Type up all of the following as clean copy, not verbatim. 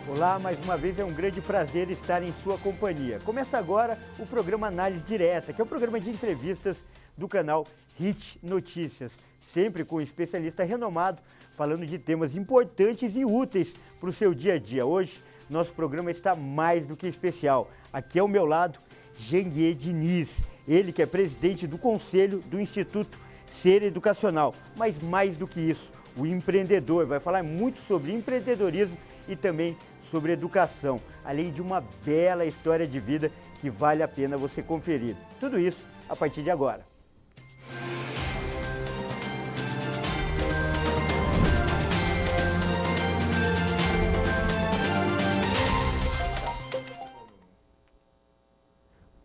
Olá, mais uma vez é um grande prazer estar em sua companhia. Começa agora o programa Análise Direta, que é um programa de entrevistas do canal HIT Notícias, sempre com um especialista renomado, falando de temas importantes e úteis para o seu dia a dia. Hoje, nosso programa está mais do que especial. Aqui ao meu lado, Janguier Diniz, ele que é presidente do Conselho do Instituto Ser Educacional. Mas mais do que isso, o empreendedor vai falar muito sobre empreendedorismo e também sobre educação, além de uma bela história de vida que vale a pena você conferir. Tudo isso a partir de agora.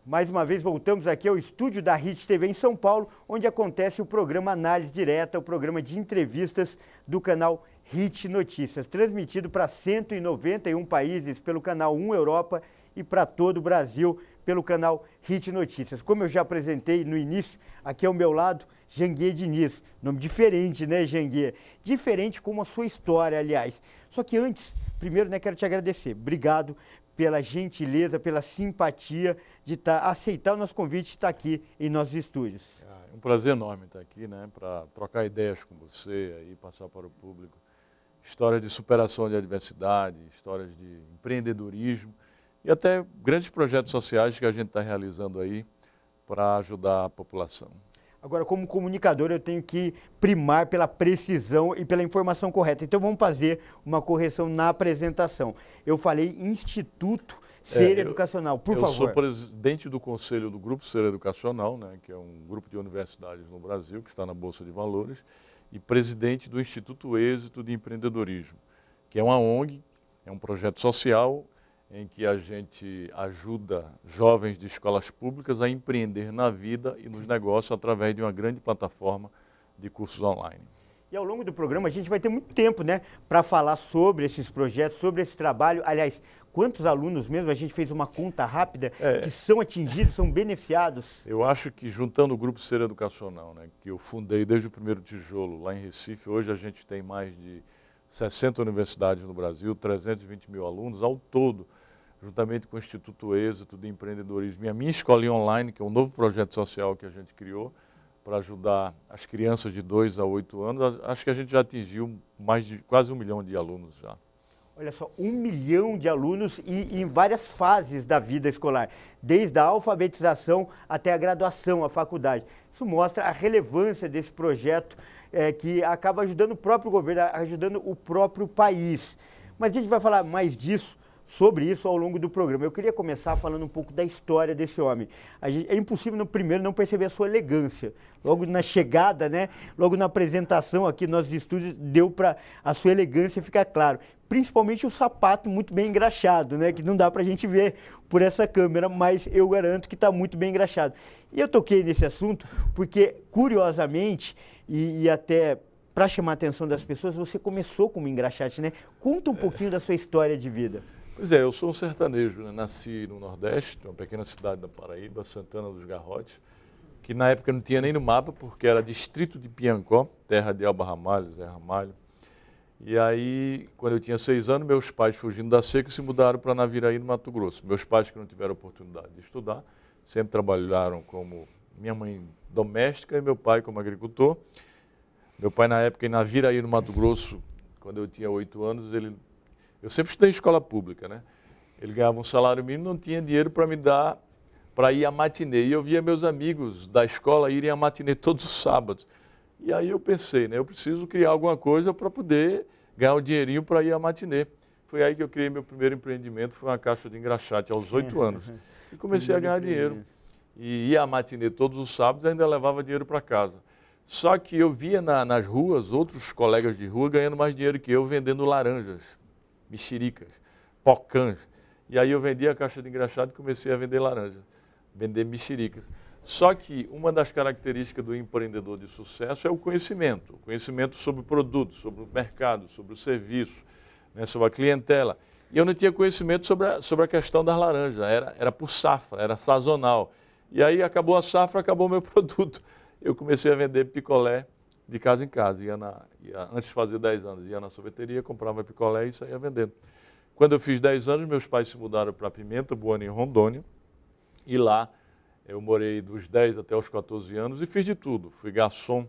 Mais uma vez voltamos aqui ao estúdio da HIT TV em São Paulo, onde acontece o programa Análise Direta, o programa de entrevistas do canal HIT Notícias, transmitido para 191 países pelo canal 1 Europa e para todo o Brasil pelo canal HIT Notícias. Como eu já apresentei no início, aqui ao meu lado, Janguier Diniz. Nome diferente, né, Janguier? Diferente como a sua história, aliás. Só que antes, primeiro, quero te agradecer. Obrigado pela gentileza, pela simpatia de aceitar o nosso convite e estar aqui em nossos estúdios. É um prazer enorme estar aqui, para trocar ideias com você e passar para o público histórias de superação de adversidade, histórias de empreendedorismo e até grandes projetos sociais que a gente está realizando aí para ajudar a população. Agora, como comunicador, eu tenho que primar pela precisão e pela informação correta. Então, vamos fazer uma correção na apresentação. Eu falei Instituto Ser Educacional, por favor. Eu sou presidente do Conselho do Grupo Ser Educacional, que é um grupo de universidades no Brasil, que está na Bolsa de Valores, e presidente do Instituto Êxito de Empreendedorismo, que é uma ONG, é um projeto social em que a gente ajuda jovens de escolas públicas a empreender na vida e nos negócios através de uma grande plataforma de cursos online. E ao longo do programa a gente vai ter muito tempo, para falar sobre esses projetos, sobre esse trabalho. Aliás, quantos alunos mesmo, a gente fez uma conta rápida, que são atingidos, são beneficiados? Eu acho que juntando o Grupo Ser Educacional, que eu fundei desde o primeiro tijolo lá em Recife, hoje a gente tem mais de 60 universidades no Brasil, 320 mil alunos ao todo, juntamente com o Instituto Êxito de Empreendedorismo e a minha escolinha online, que é um novo projeto social que a gente criou para ajudar as crianças de 2 a 8 anos, acho que a gente já atingiu mais de quase 1 milhão de alunos já. Olha só, 1 milhão de alunos e em várias fases da vida escolar, desde a alfabetização até a graduação, a faculdade. Isso mostra a relevância desse projeto que acaba ajudando o próprio governo, ajudando o próprio país. Mas a gente vai falar mais disso, sobre isso ao longo do programa. Eu queria começar falando um pouco da história desse homem. É impossível no primeiro não perceber a sua elegância. Logo na chegada, logo na apresentação aqui nos nossos estúdios, deu para a sua elegância ficar claro. Principalmente o sapato muito bem engraxado, que não dá para a gente ver por essa câmera, mas eu garanto que está muito bem engraxado. E eu toquei nesse assunto porque, curiosamente, e até para chamar a atenção das pessoas, você começou como engraxate, Conta um pouquinho da sua história de vida. Pois é, eu sou um sertanejo, Nasci no Nordeste, uma pequena cidade da Paraíba, Santana dos Garrotes, que na época não tinha nem no mapa, porque era distrito de Piancó, terra de Elba Ramalho, Zé Ramalho. E aí, quando eu tinha 6 anos, meus pais, fugindo da seca, se mudaram para Naviraí, no Mato Grosso. Meus pais, que não tiveram oportunidade de estudar, sempre trabalharam como minha mãe doméstica e meu pai como agricultor. Meu pai, na época, em Naviraí, no Mato Grosso, quando eu tinha 8 anos, eu sempre estudei em escola pública, Ele ganhava um salário mínimo, não tinha dinheiro para me dar para ir à matinê. E eu via meus amigos da escola irem à matinê todos os sábados. E aí eu pensei, eu preciso criar alguma coisa para poder ganhar um dinheirinho para ir à matinê. Foi aí que eu criei meu primeiro empreendimento, foi uma caixa de engraxate aos 8 anos. E comecei a ganhar dinheiro. E ia à matinê todos os sábados e ainda levava dinheiro para casa. Só que eu via nas ruas outros colegas de rua ganhando mais dinheiro que eu, vendendo laranjas, mexericas, pocãs. E aí eu vendi a caixa de engraxate e comecei a vender laranja, vender mexericas. Só que uma das características do empreendedor de sucesso é o conhecimento sobre o produto, sobre o mercado, sobre o serviço, sobre a clientela. E eu não tinha conhecimento sobre a questão das laranjas, era por safra, era sazonal. E aí acabou a safra, acabou o meu produto. Eu comecei a vender picolé de casa em casa. Antes de fazer 10 anos, ia na sorveteria, comprava picolé e saía vendendo. Quando eu fiz 10 anos, meus pais se mudaram para Pimenta Buana, em Rondônia, e lá eu morei dos 10 até os 14 anos e fiz de tudo. Fui garçom,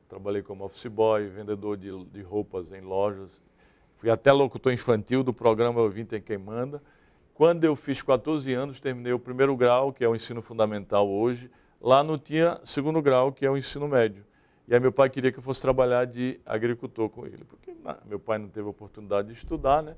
trabalhei como office boy, vendedor de roupas em lojas, fui até locutor infantil do programa Eu Vim Tem Quem Manda. Quando eu fiz 14 anos, terminei o primeiro grau, que é o ensino fundamental hoje. Lá não tinha segundo grau, que é o ensino médio. E aí meu pai queria que eu fosse trabalhar de agricultor com ele, porque meu pai não teve oportunidade de estudar, né?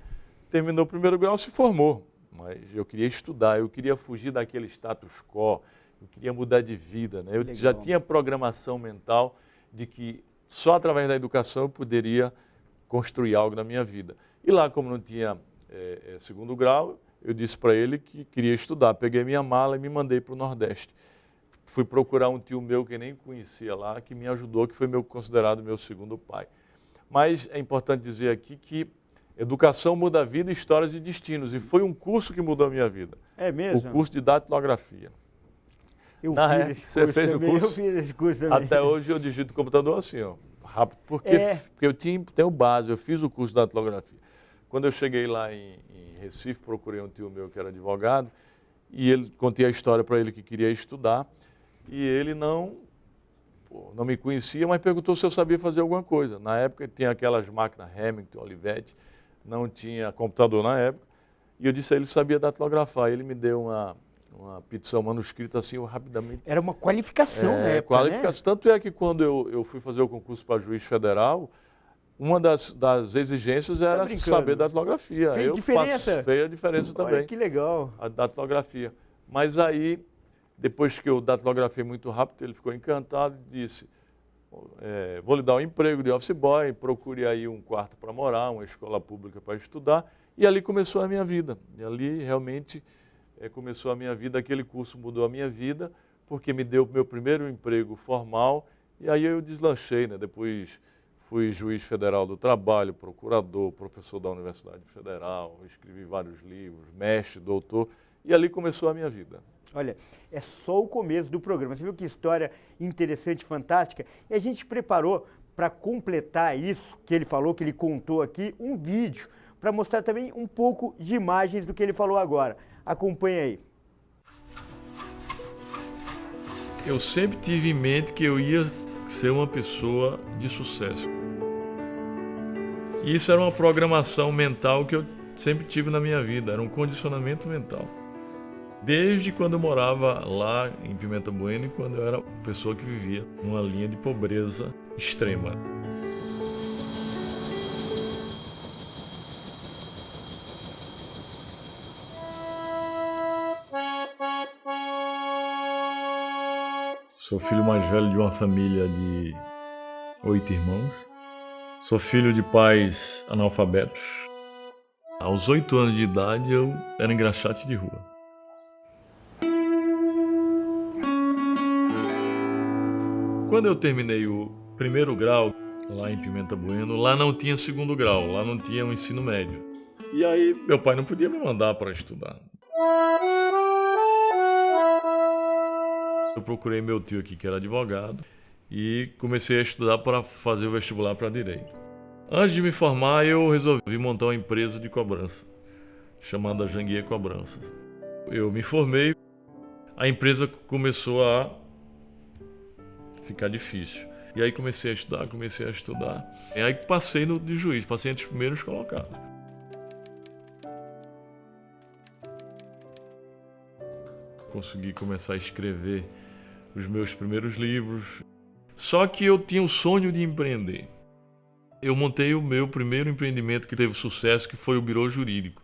Terminou o primeiro grau, se formou, mas eu queria estudar, eu queria fugir daquele status quo, eu queria mudar de vida, né? Eu já tinha programação mental de que só através da educação eu poderia construir algo na minha vida. E lá, como não tinha segundo grau, eu disse para ele que queria estudar. Peguei minha mala e me mandei para o Nordeste. Fui procurar um tio meu que nem conhecia lá, que me ajudou, que foi considerado meu segundo pai. Mas é importante dizer aqui que educação muda a vida, histórias e destinos. E foi um curso que mudou a minha vida. É mesmo? O curso de datilografia. Eu fiz esse curso também. Até hoje eu digito computador assim, ó, rápido, porque eu tenho base, eu fiz o curso de datilografia. Quando eu cheguei lá em Recife, procurei um tio meu que era advogado, e contei a história para ele que queria estudar, e ele não me conhecia, mas perguntou se eu sabia fazer alguma coisa. Na época tinha aquelas máquinas Remington, Olivetti, não tinha computador na época, e eu disse a ele que sabia datilografar. Ele me deu uma petição manuscrita assim, eu rapidamente... Era uma qualificação na época, qualificação. Né? Tanto é que quando eu fui fazer o concurso para juiz federal, uma das exigências era saber datilografia. Fez diferença? Fez a diferença também. Olha que legal. A datilografia. Mas aí, depois que eu datilografei muito rápido, ele ficou encantado e disse, vou lhe dar um emprego de office boy, procure aí um quarto para morar, uma escola pública para estudar. E ali começou a minha vida. E ali realmente começou a minha vida, aquele curso mudou a minha vida, porque me deu o meu primeiro emprego formal, e aí eu deslanchei, né? Depois fui juiz federal do trabalho, procurador, professor da Universidade Federal, escrevi vários livros, mestre, doutor, e ali começou a minha vida. Olha, é só o começo do programa. Você viu que história interessante, fantástica? E a gente preparou, para completar isso que ele falou, que ele contou aqui, um vídeo, para mostrar também um pouco de imagens do que ele falou agora. Acompanhe aí. Eu sempre tive em mente que eu ia ser uma pessoa de sucesso. E isso era uma programação mental que eu sempre tive na minha vida, era um condicionamento mental. Desde quando eu morava lá em Pimenta Buena e quando eu era uma pessoa que vivia numa linha de pobreza extrema. Sou filho mais velho de uma família de 8 irmãos. Sou filho de pais analfabetos. Aos 8 anos de idade eu era engraxate de rua. Quando eu terminei o primeiro grau lá em Pimenta Bueno, lá não tinha segundo grau, lá não tinha um ensino médio. E aí meu pai não podia me mandar para estudar. Eu procurei meu tio aqui, que era advogado, e comecei a estudar para fazer o vestibular para direito. Antes de me formar, eu resolvi montar uma empresa de cobrança, chamada Janguier Cobranças. Eu me formei, a empresa começou a ficar difícil. E aí comecei a estudar. E aí passei de juiz, passei entre os primeiros colocados. Consegui começar a escrever os meus primeiros livros. Só que eu tinha o sonho de empreender. Eu montei o meu primeiro empreendimento que teve sucesso, que foi o Birô Jurídico.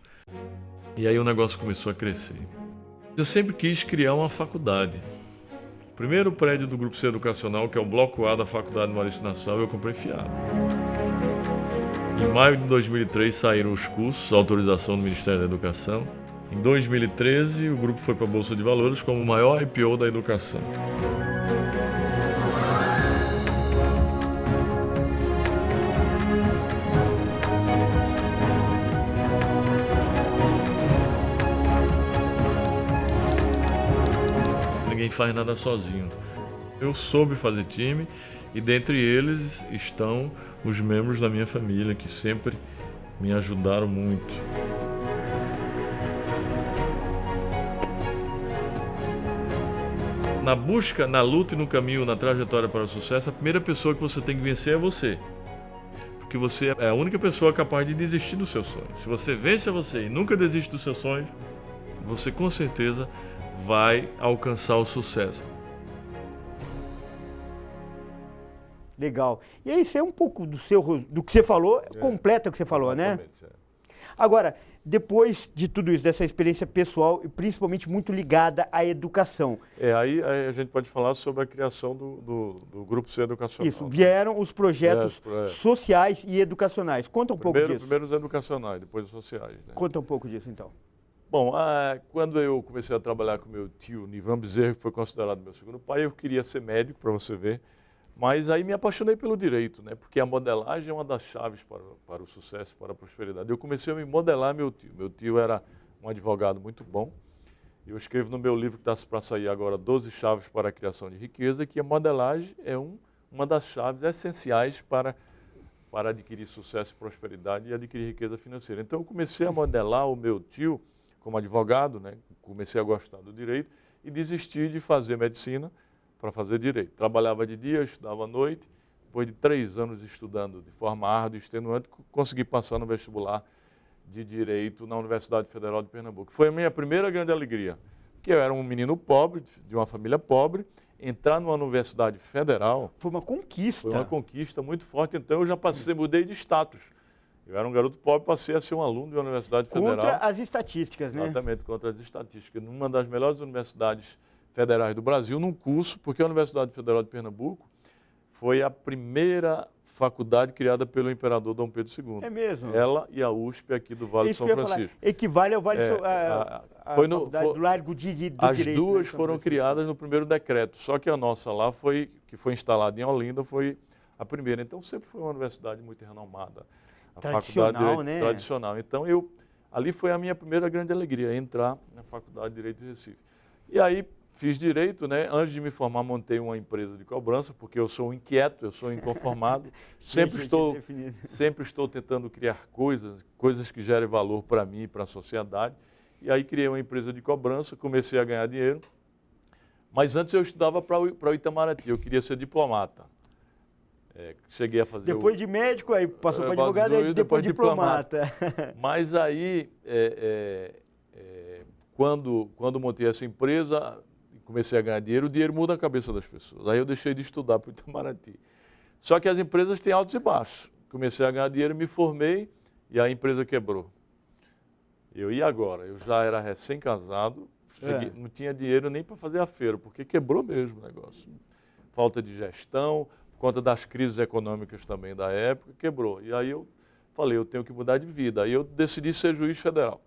E aí o negócio começou a crescer. Eu sempre quis criar uma faculdade. O primeiro prédio do Grupo C Educacional, que é o Bloco A da Faculdade Maurício Nassau, eu comprei fiado. Em maio de 2003 saíram os cursos, autorização do Ministério da Educação. Em 2013, o grupo foi para a Bolsa de Valores como o maior IPO da educação. Ninguém faz nada sozinho. Eu soube fazer time e dentre eles estão os membros da minha família que sempre me ajudaram muito. na busca, na luta e no caminho, na trajetória para o sucesso, a primeira pessoa que você tem que vencer é você. Porque você é a única pessoa capaz de desistir dos seus sonhos. Se você vence a você e nunca desiste dos seus sonhos, você com certeza vai alcançar o sucesso. Legal. E aí, isso é um pouco do que você falou, completa o que você falou, né? Agora, depois de tudo isso, dessa experiência pessoal e principalmente muito ligada à educação. Aí a gente pode falar sobre a criação do Grupo C Educacional. Isso, vieram os projetos sociais e educacionais. Conta um pouco disso. Primeiro os educacionais, depois os sociais. Né? Conta um pouco disso, então. Bom, quando eu comecei a trabalhar com meu tio, Nivan Bezerra, que foi considerado meu segundo pai, eu queria ser médico, para você ver. Mas aí me apaixonei pelo direito, né? Porque a modelagem é uma das chaves para o sucesso, para a prosperidade. Eu comecei a me modelar meu tio. Meu tio era um advogado muito bom. Eu escrevo no meu livro que está para sair agora 12 chaves para a criação de riqueza, que a modelagem é uma das chaves essenciais para adquirir sucesso e prosperidade e adquirir riqueza financeira. Então eu comecei a modelar o meu tio como advogado, né? Comecei a gostar do direito e desisti de fazer medicina para fazer direito. Trabalhava de dia, estudava à noite. Depois de 3 anos estudando de forma árdua e extenuante, consegui passar no vestibular de Direito na Universidade Federal de Pernambuco. Foi a minha primeira grande alegria, porque eu era um menino pobre, de uma família pobre, entrar numa universidade federal... Foi uma conquista. Foi uma conquista muito forte, então eu já mudei de status. Eu era um garoto pobre, passei a ser um aluno de uma universidade federal. Contra as estatísticas, né? Exatamente, contra as estatísticas. Numa das melhores universidades federais do Brasil, num curso, porque a Universidade Federal de Pernambuco foi a primeira faculdade criada pelo imperador Dom Pedro II. É mesmo? Ela e a USP aqui do Vale de São Francisco. Equivale ao Vale do Largo do As Direito. As duas né, foram criadas no primeiro decreto, só que a nossa lá, que foi instalada em Olinda, foi a primeira. Então sempre foi uma universidade muito renomada. A faculdade né? Tradicional. Então ali foi a minha primeira grande alegria, entrar na Faculdade de Direito de Recife. E aí fiz Direito, né? Antes de me formar, montei uma empresa de cobrança, porque eu sou inquieto, eu sou inconformado. sempre estou tentando criar coisas que gerem valor para mim e para a sociedade. E aí criei uma empresa de cobrança, comecei a ganhar dinheiro. Mas antes eu estudava para o Itamaraty, eu queria ser diplomata. Cheguei a fazer... Depois de médico, aí passou para advogado e depois diplomata. Mas aí, quando montei essa empresa, comecei a ganhar dinheiro, o dinheiro muda a cabeça das pessoas. Aí eu deixei de estudar para o Itamaraty. Só que as empresas têm altos e baixos. Comecei a ganhar dinheiro, me formei e a empresa quebrou. E agora? Eu já era recém-casado, não tinha dinheiro nem para fazer a feira, porque quebrou mesmo o negócio. Falta de gestão, por conta das crises econômicas também da época, quebrou. E aí eu falei, eu tenho que mudar de vida. Aí eu decidi ser juiz federal.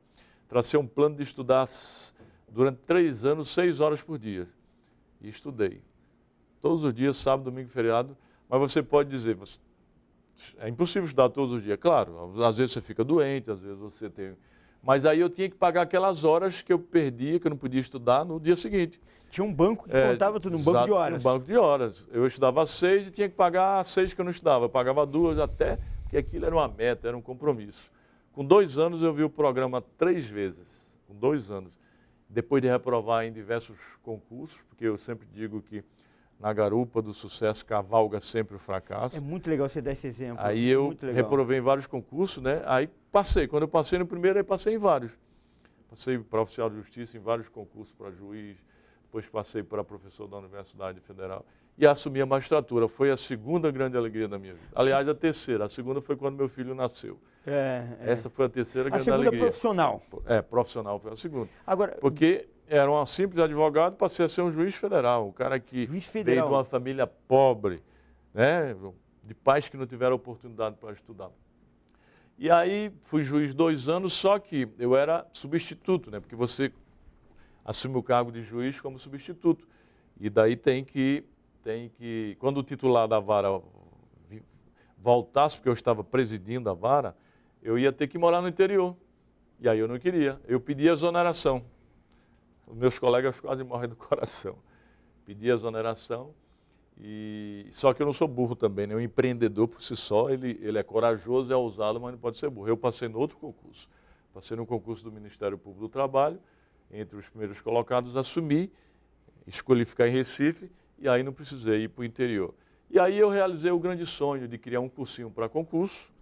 Tracei um plano de estudar durante 3 anos, 6 horas por dia. E estudei. Todos os dias, sábado, domingo, feriado. Mas você pode dizer, é impossível estudar todos os dias. Claro, às vezes você fica doente, às vezes você tem... Mas aí eu tinha que pagar aquelas horas que eu perdia, que eu não podia estudar no dia seguinte. Tinha um banco que contava tudo, um banco de horas. Tinha um banco de horas. Eu estudava 6 e tinha que pagar 6 que eu não estudava. Eu pagava 2 até, porque aquilo era uma meta, era um compromisso. Com 2 anos eu vi o programa 3 vezes. Com 2 anos. Depois de reprovar em diversos concursos, porque eu sempre digo que na garupa do sucesso cavalga sempre o fracasso. É muito legal você dar esse exemplo. Aí eu reprovei em vários concursos, né? Aí passei. Quando eu passei no primeiro, aí passei em vários. Passei para oficial de justiça em vários concursos para juiz, depois passei para professor da Universidade Federal e assumi a magistratura. Foi a segunda grande alegria da minha vida. Aliás, a terceira. A segunda foi quando meu filho nasceu. Essa foi a terceira grande alegria. A segunda profissional. Profissional foi a segunda. Agora, porque era um simples advogado, passei a ser um juiz federal. Um cara que veio de uma família pobre, né? De pais que não tiveram oportunidade para estudar. E aí fui juiz 2 anos, só que eu era substituto, né? Porque você assume o cargo de juiz como substituto. E daí tem que quando o titular da vara voltasse, porque eu estava presidindo a vara, eu ia ter que morar no interior. E aí eu não queria. Eu pedi exoneração. Os meus colegas quase morrem do coração. Pedi exoneração. Só que eu não sou burro também, né? O empreendedor por si só, ele é corajoso, é ousado, mas não pode ser burro. Eu passei no outro concurso. Passei no concurso do Ministério Público do Trabalho, entre os primeiros colocados, assumi escolhi ficar em Recife e aí não precisei ir para o interior. E aí eu realizei o grande sonho de criar um cursinho para concurso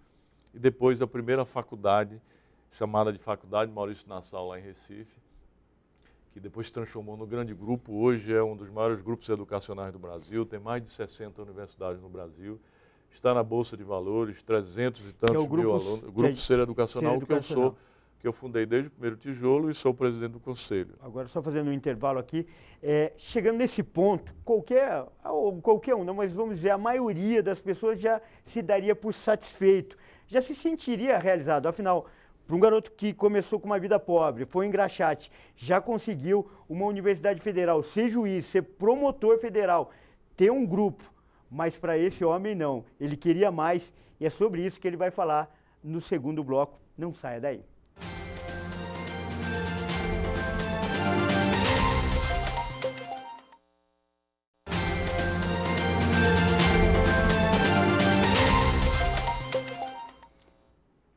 e depois a primeira faculdade, chamada de Faculdade Maurício Nassau, lá em Recife, que depois se transformou no grande grupo. Hoje é um dos maiores grupos educacionais do Brasil, tem mais de 60 universidades no Brasil, está na Bolsa de Valores, 300 e tantos mil alunos. O Grupo Ser Educacional, que eu fundei desde o primeiro tijolo e sou presidente do conselho. Agora, só fazendo um intervalo aqui, chegando nesse ponto, qualquer um, não, mas vamos dizer, a maioria das pessoas já se daria por satisfeito, já se sentiria realizado. Afinal, para um garoto que começou com uma vida pobre, foi em Engraxate, já conseguiu uma universidade federal, ser juiz, ser promotor federal, ter um grupo, mas para esse homem não, ele queria mais, e é sobre isso que ele vai falar no segundo bloco. Não saia daí.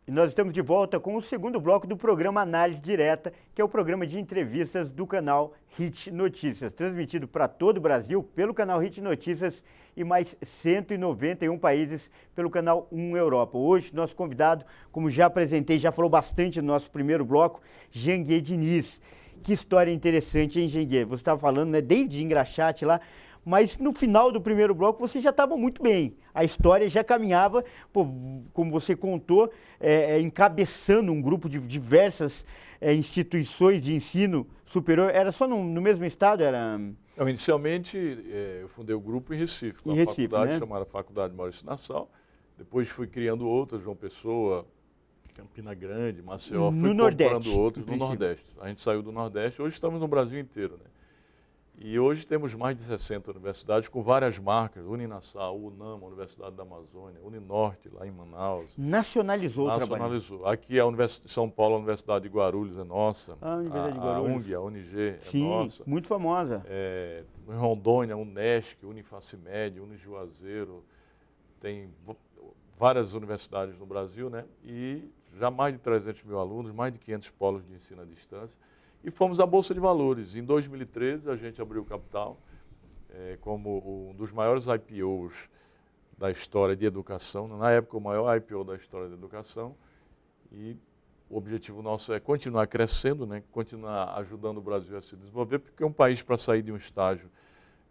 Nós estamos de volta com o segundo bloco do programa Análise Direta, que é o programa de entrevistas do canal Hit Notícias, transmitido para todo o Brasil pelo canal Hit Notícias e mais 191 países pelo canal 1 Europa. Hoje, nosso convidado, como já apresentei, já falou bastante no nosso primeiro bloco, Janguier Diniz. Que história interessante, hein, Janguier? Você estava falando, né, desde Engraxate lá, mas no final do primeiro bloco você já estava muito bem. A história já caminhava, como você contou, encabeçando um grupo de diversas instituições de ensino superior. Era só no mesmo estado? Não, inicialmente eu fundei o grupo em Recife, com a faculdade, né? Chamada Faculdade Maurício Nassau. Depois fui criando outras, João Pessoa, Campina Grande, Maceió. Fui incorporando outros no Nordeste. A gente saiu do Nordeste, hoje estamos no Brasil inteiro, né? E hoje temos mais de 60 universidades com várias marcas, Uninassau, UNAMA, Universidade da Amazônia, Uninorte, lá em Manaus. Nacionalizou o trabalho. Nacionalizou. Aqui a Universidade de São Paulo, a Universidade de Guarulhos é nossa. A Universidade de Guarulhos. A UNG, a UNG Sim, é nossa. Muito famosa. Em Rondônia, Unesc, Unifacimed, Unijuazeiro. Tem várias universidades no Brasil, né? E já mais de 300 mil alunos, mais de 500 polos de ensino à distância. E fomos à Bolsa de Valores. Em 2013, a gente abriu o capital como um dos maiores IPOs da história de educação. Na época, o maior IPO da história da educação. E o objetivo nosso é continuar crescendo, né? Continuar ajudando o Brasil a se desenvolver, porque é um país para sair de um estágio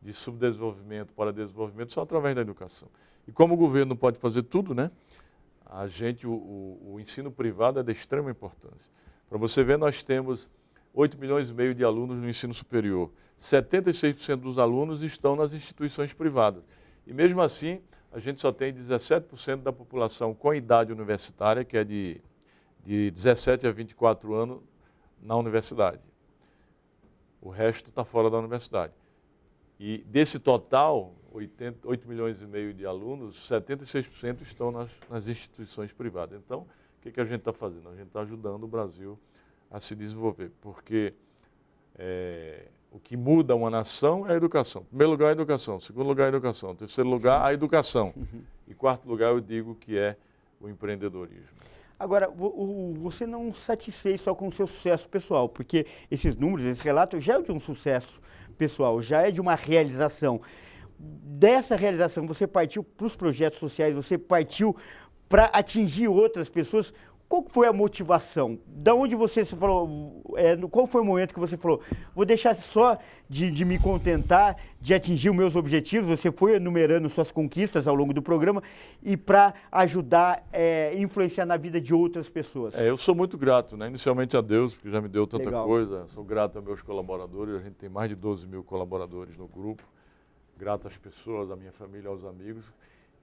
de subdesenvolvimento para desenvolvimento só através da educação. E como o governo não pode fazer tudo, né? O ensino privado é de extrema importância. Para você ver, nós temos 8 milhões e meio de alunos no ensino superior. 76% dos alunos estão nas instituições privadas. E mesmo assim, a gente só tem 17% da população com idade universitária, que é de 17 a 24 anos, na universidade. O resto está fora da universidade. E desse total, 8 milhões e meio de alunos, 76% estão nas instituições privadas. Então, o que a gente está fazendo? A gente está ajudando o Brasil a se desenvolver, porque o que muda uma nação é a educação. Em primeiro lugar, a educação. Em segundo lugar, a educação. Em terceiro lugar, a educação. Em quarto lugar, eu digo que é o empreendedorismo. Agora, você não satisfez só com o seu sucesso pessoal, porque esses números, esse relato já é de um sucesso pessoal, já é de uma realização. Dessa realização, você partiu para os projetos sociais, você partiu para atingir outras pessoas. Qual foi a motivação? Da onde você falou, qual foi o momento que você falou, vou deixar só de me contentar, de atingir os meus objetivos, você foi enumerando suas conquistas ao longo do programa, e para ajudar, influenciar na vida de outras pessoas? Eu sou muito grato, né? Inicialmente a Deus, porque já me deu tanta Legal. coisa, sou grato aos meus colaboradores, a gente tem mais de 12 mil colaboradores no grupo, grato às pessoas, à minha família, aos amigos.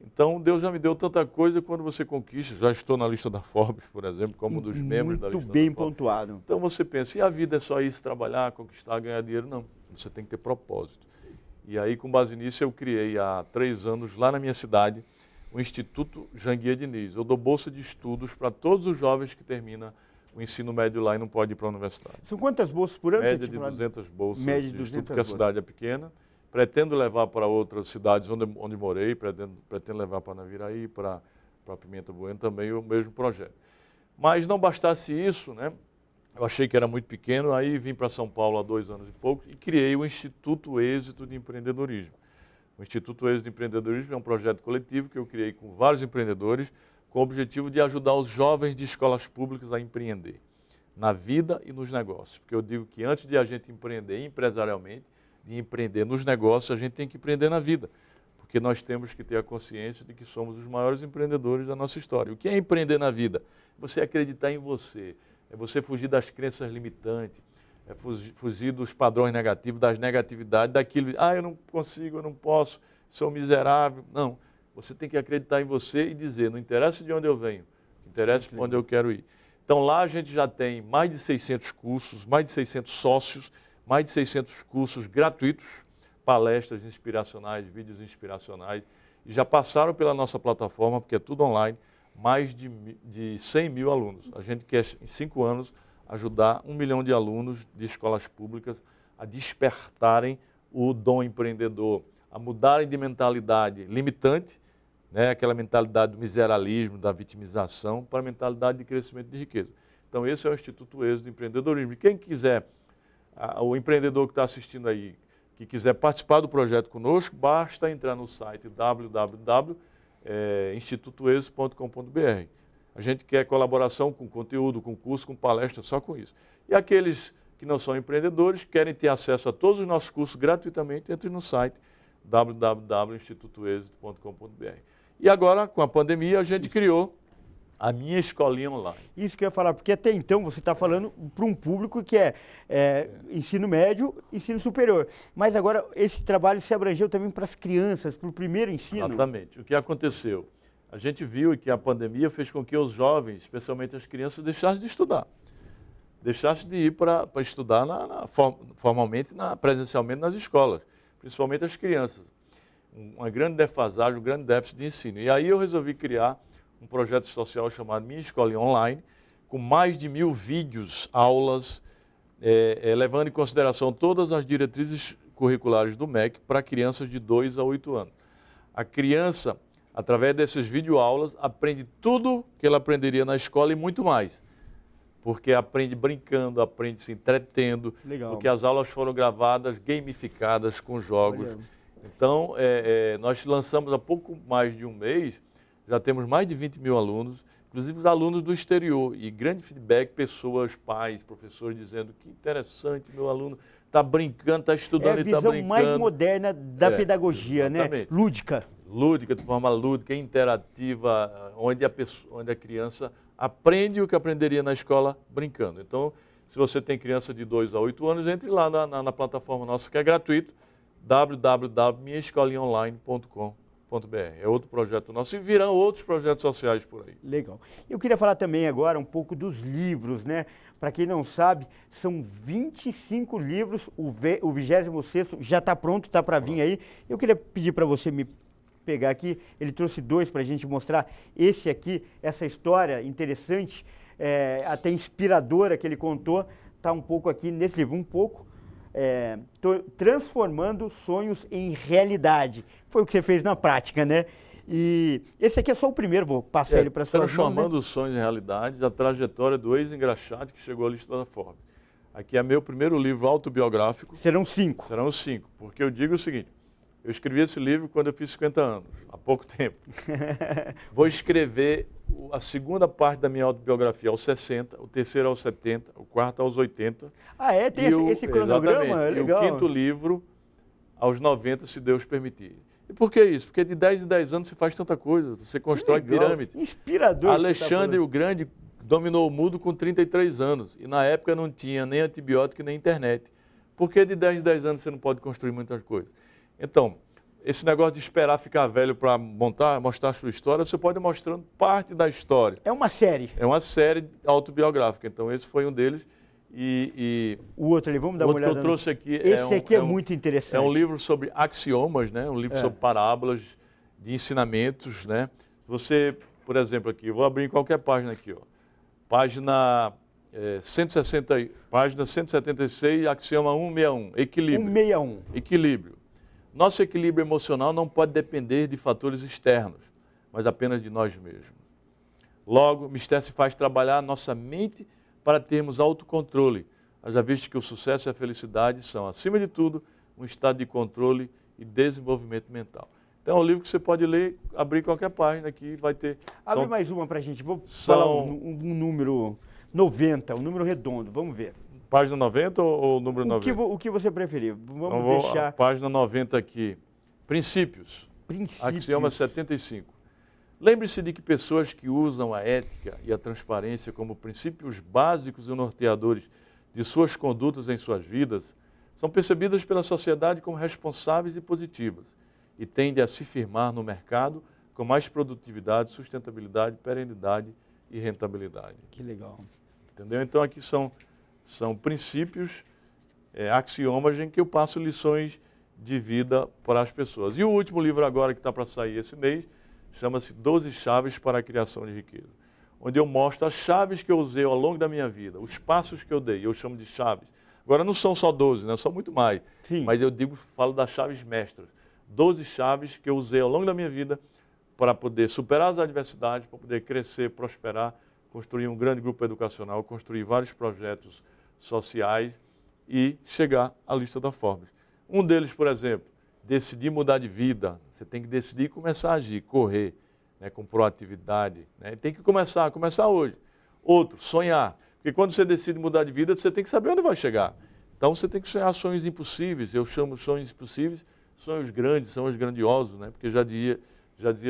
Então, Deus já me deu tanta coisa quando você conquista. Já estou na lista da Forbes, por exemplo, como um dos membros da lista da Forbes. Muito bem pontuado. Então, você pensa, e a vida é só isso, trabalhar, conquistar, ganhar dinheiro? Não, você tem que ter propósito. E aí, com base nisso, eu criei há 3 anos, lá na minha cidade, o Instituto Janguier Diniz. Eu dou bolsa de estudos para todos os jovens que terminam o ensino médio lá e não podem ir para a universidade. São quantas bolsas por ano? Média de 200 bolsas Média de de 200 estudo, porque a bolsas. cidade é pequena. Pretendo levar para outras cidades onde morei, pretendo levar para Naviraí, para Pimenta Bueno também o mesmo projeto. Mas não bastasse isso, né? Eu achei que era muito pequeno, aí vim para São Paulo há 2 anos e pouco e criei o Instituto Êxito de Empreendedorismo. O Instituto Êxito de Empreendedorismo é um projeto coletivo que eu criei com vários empreendedores com o objetivo de ajudar os jovens de escolas públicas a empreender na vida e nos negócios. Porque eu digo que antes de a gente empreender empresarialmente, de empreender nos negócios, a gente tem que empreender na vida. Porque nós temos que ter a consciência de que somos os maiores empreendedores da nossa história. O que é empreender na vida? Você acreditar em você, é você fugir das crenças limitantes, é fugir dos padrões negativos, das negatividades, daquilo, eu não consigo, eu não posso, sou miserável. Não, você tem que acreditar em você e dizer, não interessa de onde eu venho, interessa de onde eu quero ir. Então lá a gente já tem mais de 600 cursos, mais de 600 sócios, mais de 600 cursos gratuitos, palestras inspiracionais, vídeos inspiracionais, e já passaram pela nossa plataforma, porque é tudo online, mais de 100 mil alunos. A gente quer, em 5 anos, ajudar 1 milhão de alunos de escolas públicas a despertarem o dom empreendedor, a mudarem de mentalidade limitante, né, aquela mentalidade do miseralismo, da vitimização, para a mentalidade de crescimento de riqueza. Então, esse é o Instituto Êxito de Empreendedorismo. E quem quiser, o empreendedor que está assistindo aí, que quiser participar do projeto conosco, basta entrar no site www.institutoexito.com.br. A gente quer colaboração com conteúdo, com curso, com palestra, só com isso. E aqueles que não são empreendedores, querem ter acesso a todos os nossos cursos gratuitamente, entre no site www.institutoexito.com.br. E agora, com a pandemia, a gente criou a minha escolinha online. Isso que eu ia falar, porque até então você está falando para um público que é ensino médio, ensino superior. Mas agora esse trabalho se abrangeu também para as crianças, para o primeiro ensino. Exatamente. O que aconteceu? A gente viu que a pandemia fez com que os jovens, especialmente as crianças, deixassem de estudar. Deixassem de ir para estudar formalmente, presencialmente nas escolas, principalmente as crianças. Uma grande defasagem, um grande déficit de ensino. E aí eu resolvi criar um projeto social chamado Minha Escolinha Online, com mais de 1000 vídeos, aulas, levando em consideração todas as diretrizes curriculares do MEC para crianças de 2 a 8 anos. A criança, através dessas videoaulas, aprende tudo que ela aprenderia na escola e muito mais. Porque aprende brincando, aprende se entretendo, Legal. Porque as aulas foram gravadas, gamificadas com jogos. Olha. Então, nós lançamos há pouco mais de um mês, já temos mais de 20 mil alunos, inclusive os alunos do exterior, e grande feedback, pessoas, pais, professores, dizendo que interessante, meu aluno está brincando, está estudando e está brincando. É a visão mais moderna da pedagogia, exatamente. Né? Lúdica. Lúdica, de forma lúdica, interativa, onde a criança aprende o que aprenderia na escola brincando. Então, se você tem criança de 2 a 8 anos, entre lá na plataforma nossa, que é gratuito, www.minhaescolinhaonline.com.br. É outro projeto nosso e virão outros projetos sociais por aí. Legal. Eu queria falar também agora um pouco dos livros, né? Para quem não sabe, são 25 livros, o 26º já está pronto, está para vir aí. Eu queria pedir para você me pegar aqui, ele trouxe 2 para a gente mostrar. Esse aqui, essa história interessante, até inspiradora que ele contou, está um pouco aqui nesse livro, um pouco. Transformando sonhos em realidade. Foi o que você fez na prática, né? E esse aqui é só o primeiro, vou passar ele para a sua mão. Transformando os sonhos em realidade, a trajetória do ex-engraxate que chegou à lista da Forbes. Aqui é meu primeiro livro autobiográfico. Serão 5. Serão 5, porque eu digo o seguinte, eu escrevi esse livro quando eu fiz 50 anos, há pouco tempo. Vou escrever a segunda parte da minha autobiografia aos 60, o terceiro aos 70, o quarto aos 80. Tem esse cronograma? É legal. E o 5º livro aos 90, se Deus permitir. E por que isso? Porque de 10 em 10 anos você faz tanta coisa, você constrói pirâmide. Inspirador. Alexandre o Grande dominou o mundo com 33 anos e na época não tinha nem antibiótico nem internet. Por que de 10 em 10 anos você não pode construir muitas coisas? Então, esse negócio de esperar ficar velho para mostrar a sua história, você pode ir mostrando parte da história. É uma série. É uma série autobiográfica, então esse foi um deles. O outro ali, vamos dar uma olhada. O que eu trouxe aqui esse aqui é muito interessante. É um livro sobre axiomas, né? Um livro sobre parábolas de ensinamentos, né? Você, por exemplo, aqui, eu vou abrir em qualquer página aqui, ó. Página 176, axioma 161, equilíbrio. 161. Equilíbrio. Nosso equilíbrio emocional não pode depender de fatores externos, mas apenas de nós mesmos. Logo, o mistério se faz trabalhar nossa mente para termos autocontrole, haja visto que o sucesso e a felicidade são, acima de tudo, um estado de controle e desenvolvimento mental. Então é um livro que você pode ler, abrir qualquer página aqui, vai ter... Abre mais uma para a gente, vou falar um número 90, um número redondo, vamos ver. Página 90 ou número 90? O que você preferir, vamos então, deixar... Página 90 aqui, princípios, axioma 75. Lembre-se de que pessoas que usam a ética e a transparência como princípios básicos e norteadores de suas condutas em suas vidas são percebidas pela sociedade como responsáveis e positivas e tendem a se firmar no mercado com mais produtividade, sustentabilidade, perenidade e rentabilidade. Que legal. Entendeu? Então aqui são princípios, axiomas em que eu passo lições de vida para as pessoas. E o último livro agora que está para sair esse mês chama-se 12 Chaves para a Criação de Riqueza, onde eu mostro as chaves que eu usei ao longo da minha vida, os passos que eu dei, eu chamo de chaves. Agora não são só 12, né? São muito mais, Sim. Mas eu falo das chaves mestras. 12 chaves que eu usei ao longo da minha vida para poder superar as adversidades, para poder crescer, prosperar, construir um grande grupo educacional, construir vários projetos sociais e chegar à lista da Forbes. Um deles, por exemplo, decidir mudar de vida. Você tem que decidir e começar a agir, correr, né, com proatividade. Né? Tem que começar hoje. Outro, sonhar. Porque quando você decide mudar de vida, você tem que saber onde vai chegar. Então você tem que sonhar sonhos impossíveis. Eu chamo de sonhos impossíveis, sonhos grandes, sonhos grandiosos, né? Porque já dizia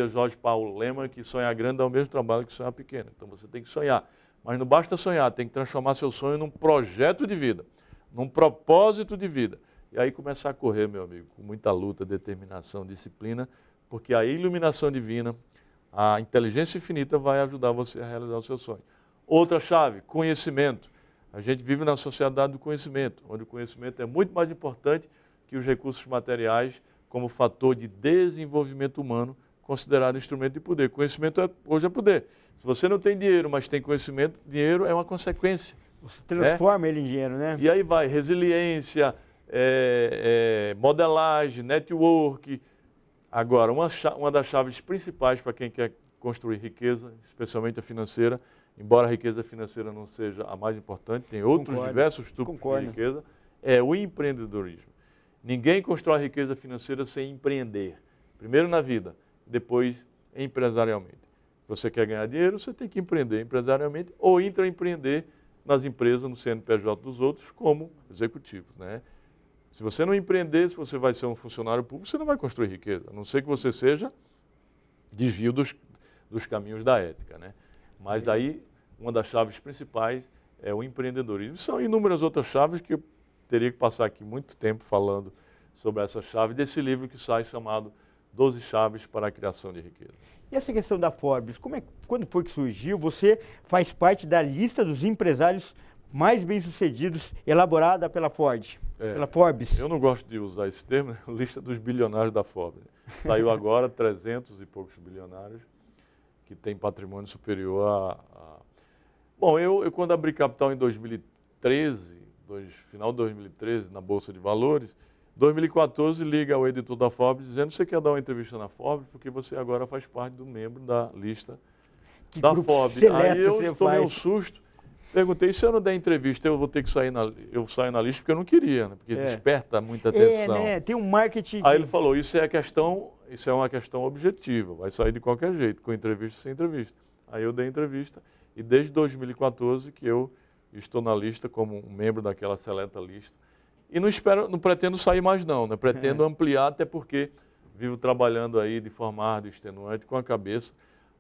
Jorge Paulo Lemann que sonhar grande dá o mesmo trabalho que sonhar pequeno. Então você tem que sonhar. Mas não basta sonhar, tem que transformar seu sonho num projeto de vida, num propósito de vida. E aí começar a correr, meu amigo, com muita luta, determinação, disciplina, porque a iluminação divina, a inteligência infinita vai ajudar você a realizar o seu sonho. Outra chave, conhecimento. A gente vive na sociedade do conhecimento, onde o conhecimento é muito mais importante que os recursos materiais como fator de desenvolvimento humano, considerado instrumento de poder. Conhecimento hoje é poder. Se você não tem dinheiro, mas tem conhecimento, dinheiro é uma consequência. Você transforma ele em dinheiro, né? E aí vai, resiliência, modelagem, network. Agora, uma das chaves principais para quem quer construir riqueza, especialmente a financeira, embora a riqueza financeira não seja a mais importante, tem outros diversos tipos de riqueza, é o empreendedorismo. Ninguém constrói riqueza financeira sem empreender. Primeiro na vida, depois empresarialmente. Se você quer ganhar dinheiro, você tem que empreender empresarialmente ou intraempreender nas empresas, no CNPJ dos outros, como executivos, né? Se você não empreender, se você vai ser um funcionário público, você não vai construir riqueza, a não ser que você seja desvio dos caminhos da ética, né? Mas aí, uma das chaves principais é o empreendedorismo. São inúmeras outras chaves que eu teria que passar aqui muito tempo falando sobre essa chave desse livro que sai chamado 12 Chaves para a Criação de Riqueza. E essa questão da Forbes, quando foi que surgiu? Você faz parte da lista dos empresários mais bem-sucedidos elaborada pela pela Forbes. Eu não gosto de usar esse termo, lista dos bilionários da Forbes. Saiu agora 300 e poucos bilionários que têm patrimônio superior Bom, eu quando abri capital em 2013, final de 2013, na Bolsa de Valores, 2014 liga ao editor da Forbes dizendo que você quer dar uma entrevista na Forbes porque você agora faz parte do membro da lista da Forbes. Aí eu tomei um susto, perguntei, se eu não der entrevista eu vou ter que sair na lista, porque eu não queria, né? Porque desperta muita atenção. Né? Tem um marketing... Aí ele falou, isso é uma questão objetiva, vai sair de qualquer jeito, com entrevista ou sem entrevista. Aí eu dei entrevista e desde 2014 que eu estou na lista como um membro daquela seleta lista. E não pretendo sair mais não, né? Pretendo ampliar, até porque vivo trabalhando aí de forma árdua e extenuante, com a cabeça,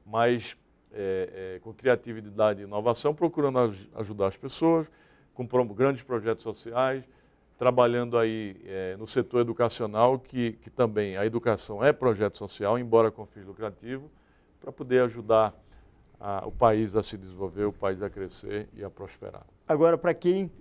mas com criatividade e inovação, procurando ajudar as pessoas, com grandes projetos sociais, trabalhando aí no setor educacional, que também a educação é projeto social, embora com fins lucrativos, para poder ajudar o país a se desenvolver, o país a crescer e a prosperar. Agora, para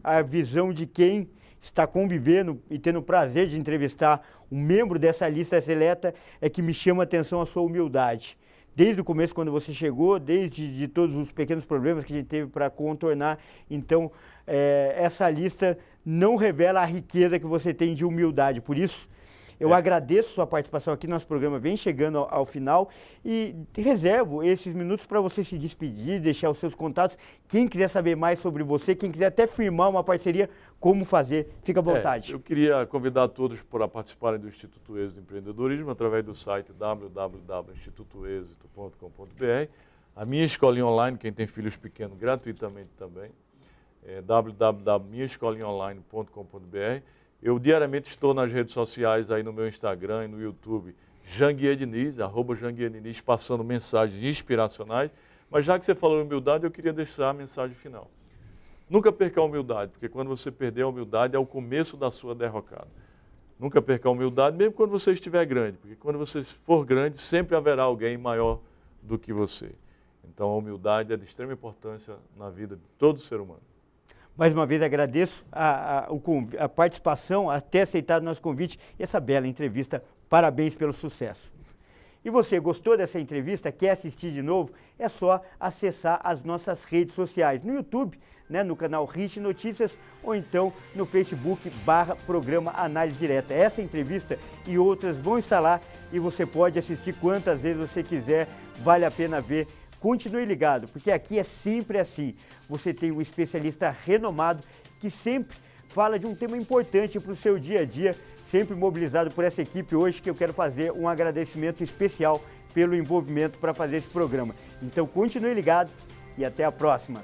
a visão de quem está convivendo e tendo o prazer de entrevistar um membro dessa lista seleta, é que me chama a atenção a sua humildade. Desde o começo, quando você chegou, desde todos os pequenos problemas que a gente teve para contornar, então, essa lista não revela a riqueza que você tem de humildade. Por isso, Eu agradeço sua participação aqui, nosso programa vem chegando ao final e reservo esses minutos para você se despedir, deixar os seus contatos. Quem quiser saber mais sobre você, quem quiser até firmar uma parceria, como fazer, fica à vontade. Eu queria convidar todos para participarem do Instituto Êxito de Empreendedorismo através do site www.institutoexito.com.br. A minha escolinha online, quem tem filhos pequenos, gratuitamente também, é www.minhaescolinhaonline.com.br. Eu diariamente estou nas redes sociais, aí no meu Instagram e no YouTube, Janguier Diniz, @Janguier Diniz, passando mensagens inspiracionais. Mas já que você falou em humildade, eu queria deixar a mensagem final. Nunca perca a humildade, porque quando você perder a humildade é o começo da sua derrocada. Nunca perca a humildade, mesmo quando você estiver grande, porque quando você for grande, sempre haverá alguém maior do que você. Então a humildade é de extrema importância na vida de todo ser humano. Mais uma vez agradeço a participação, até aceitar o nosso convite e essa bela entrevista. Parabéns pelo sucesso. E você gostou dessa entrevista, quer assistir de novo? É só acessar as nossas redes sociais, no YouTube, né, no canal Rich Notícias, ou então no Facebook /Programa Análise Direta. Essa entrevista e outras vão estar lá e você pode assistir quantas vezes você quiser, vale a pena ver. Continue ligado, porque aqui é sempre assim. Você tem um especialista renomado que sempre fala de um tema importante para o seu dia a dia, sempre mobilizado por essa equipe hoje, que eu quero fazer um agradecimento especial pelo envolvimento para fazer esse programa. Então continue ligado e até a próxima.